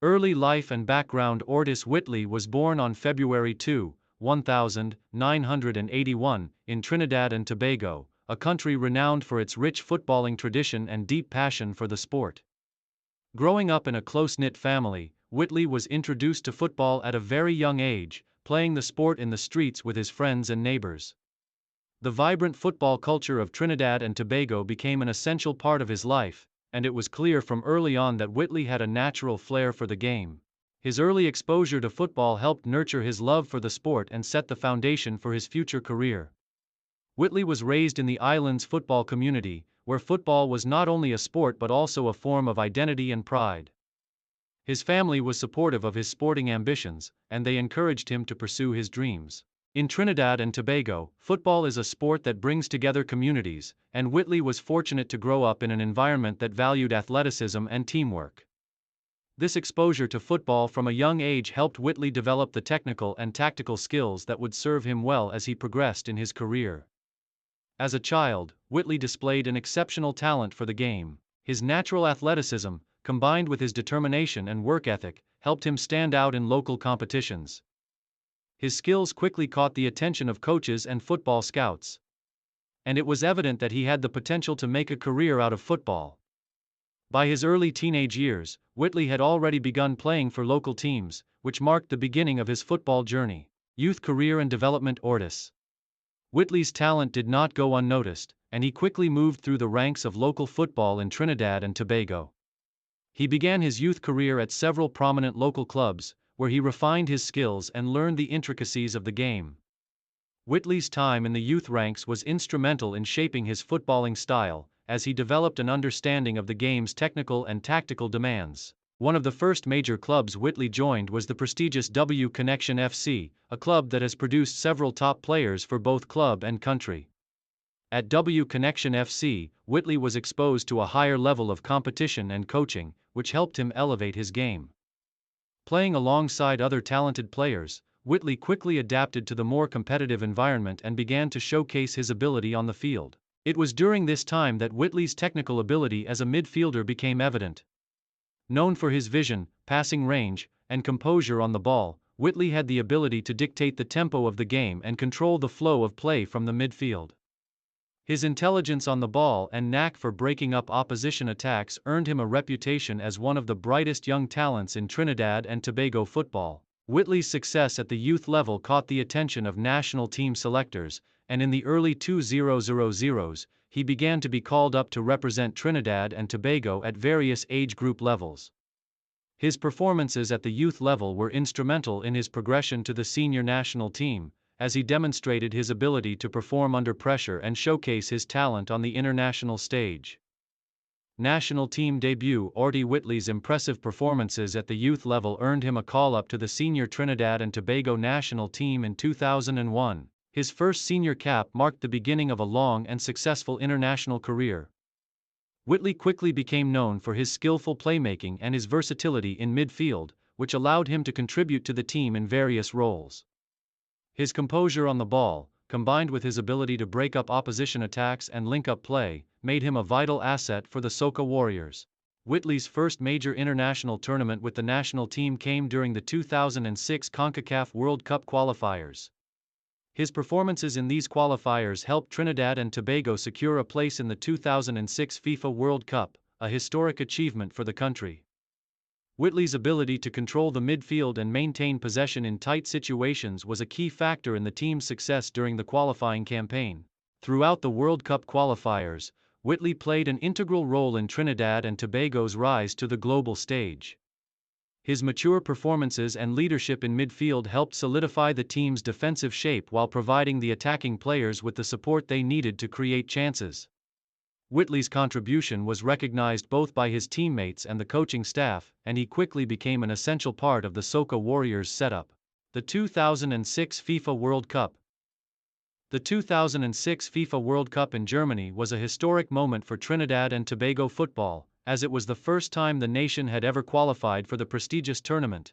Early life and background. Aurtis Whitley was born on February 2, 1981, in Trinidad and Tobago, a country renowned for its rich footballing tradition and deep passion for the sport. Growing up in a close-knit family, Whitley was introduced to football at a very young age, playing the sport in the streets with his friends and neighbors. The vibrant football culture of Trinidad and Tobago became an essential part of his life, and it was clear from early on that Whitley had a natural flair for the game. His early exposure to football helped nurture his love for the sport and set the foundation for his future career. Whitley was raised in the island's football community, where football was not only a sport but also a form of identity and pride. His family was supportive of his sporting ambitions, and they encouraged him to pursue his dreams. In Trinidad and Tobago, football is a sport that brings together communities, and Whitley was fortunate to grow up in an environment that valued athleticism and teamwork. This exposure to football from a young age helped Whitley develop the technical and tactical skills that would serve him well as he progressed in his career. As a child, Whitley displayed an exceptional talent for the game. His natural athleticism, combined with his determination and work ethic, helped him stand out in local competitions. His skills quickly caught the attention of coaches and football scouts. And it was evident that he had the potential to make a career out of football. By his early teenage years, Whitley had already begun playing for local teams, which marked the beginning of his football journey. Youth career and development. Aurtis Whitley's talent did not go unnoticed, and he quickly moved through the ranks of local football in Trinidad and Tobago. He began his youth career at several prominent local clubs, where he refined his skills and learned the intricacies of the game. Whitley's time in the youth ranks was instrumental in shaping his footballing style, as he developed an understanding of the game's technical and tactical demands. One of the first major clubs Whitley joined was the prestigious W Connection FC, a club that has produced several top players for both club and country. At W Connection FC, Whitley was exposed to a higher level of competition and coaching, which helped him elevate his game. Playing alongside other talented players, Whitley quickly adapted to the more competitive environment and began to showcase his ability on the field. It was during this time that Whitley's technical ability as a midfielder became evident. Known for his vision, passing range, and composure on the ball, Whitley had the ability to dictate the tempo of the game and control the flow of play from the midfield. His intelligence on the ball and knack for breaking up opposition attacks earned him a reputation as one of the brightest young talents in Trinidad and Tobago football. Whitley's success at the youth level caught the attention of national team selectors, and in the early 2000s, he began to be called up to represent Trinidad and Tobago at various age group levels. His performances at the youth level were instrumental in his progression to the senior national team, as he demonstrated his ability to perform under pressure and showcase his talent on the international stage. National team debut. Aurtis Whitley's impressive performances at the youth level earned him a call-up to the senior Trinidad and Tobago national team in 2001. His first senior cap marked the beginning of a long and successful international career. Whitley quickly became known for his skillful playmaking and his versatility in midfield, which allowed him to contribute to the team in various roles. His composure on the ball, combined with his ability to break up opposition attacks and link up play, made him a vital asset for the Soca Warriors. Whitley's first major international tournament with the national team came during the 2006 CONCACAF World Cup qualifiers. His performances in these qualifiers helped Trinidad and Tobago secure a place in the 2006 FIFA World Cup, a historic achievement for the country. Whitley's ability to control the midfield and maintain possession in tight situations was a key factor in the team's success during the qualifying campaign. Throughout the World Cup qualifiers, Whitley played an integral role in Trinidad and Tobago's rise to the global stage. His mature performances and leadership in midfield helped solidify the team's defensive shape while providing the attacking players with the support they needed to create chances. Whitley's contribution was recognized both by his teammates and the coaching staff, and he quickly became an essential part of the Soca Warriors setup. The 2006 FIFA World Cup. The 2006 FIFA World Cup in Germany was a historic moment for Trinidad and Tobago football, as it was the first time the nation had ever qualified for the prestigious tournament.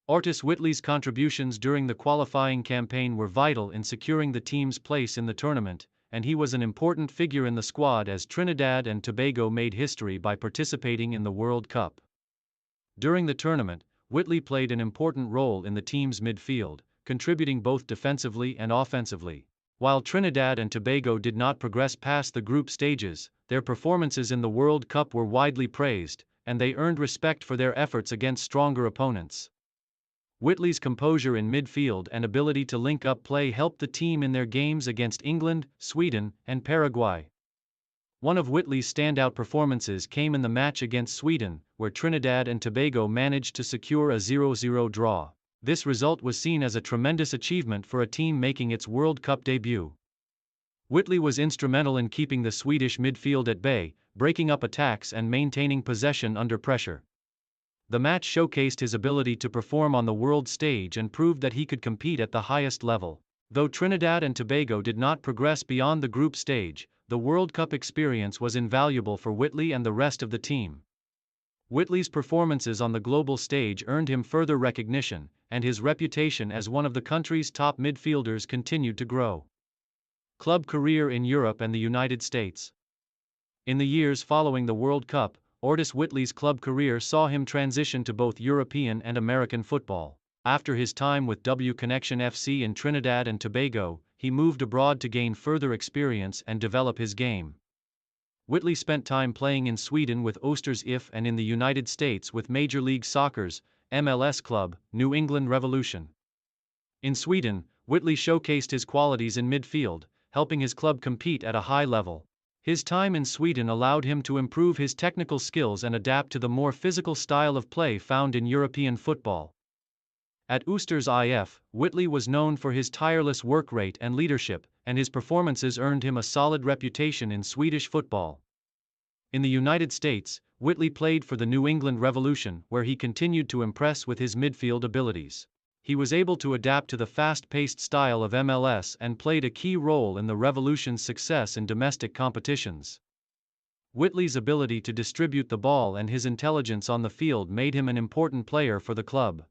Aurtis Whitley's contributions during the qualifying campaign were vital in securing the team's place in the tournament, and he was an important figure in the squad as Trinidad and Tobago made history by participating in the World Cup. During the tournament, Whitley played an important role in the team's midfield, contributing both defensively and offensively. While Trinidad and Tobago did not progress past the group stages, their performances in the World Cup were widely praised, and they earned respect for their efforts against stronger opponents. Whitley's composure in midfield and ability to link up play helped the team in their games against England, Sweden, and Paraguay. One of Whitley's standout performances came in the match against Sweden, where Trinidad and Tobago managed to secure a 0-0 draw. This result was seen as a tremendous achievement for a team making its World Cup debut. Whitley was instrumental in keeping the Swedish midfield at bay, breaking up attacks and maintaining possession under pressure. The match showcased his ability to perform on the world stage and proved that he could compete at the highest level. Though Trinidad and Tobago did not progress beyond the group stage, the World Cup experience was invaluable for Whitley and the rest of the team. Whitley's performances on the global stage earned him further recognition, and his reputation as one of the country's top midfielders continued to grow. Club career in Europe and the United States. In the years following the World Cup, Aurtis Whitley's club career saw him transition to both European and American football. After his time with W Connection FC in Trinidad and Tobago, he moved abroad to gain further experience and develop his game. Whitley spent time playing in Sweden with Aurtis IF and in the United States with Major League Soccer's MLS club, New England Revolution. In Sweden, Whitley showcased his qualities in midfield, helping his club compete at a high level. His time in Sweden allowed him to improve his technical skills and adapt to the more physical style of play found in European football. At Aurtis IF, Whitley was known for his tireless work rate and leadership, and his performances earned him a solid reputation in Swedish football. In the United States, Whitley played for the New England Revolution, where he continued to impress with his midfield abilities. He was able to adapt to the fast-paced style of MLS and played a key role in the Revolution's success in domestic competitions. Whitley's ability to distribute the ball and his intelligence on the field made him an important player for the club.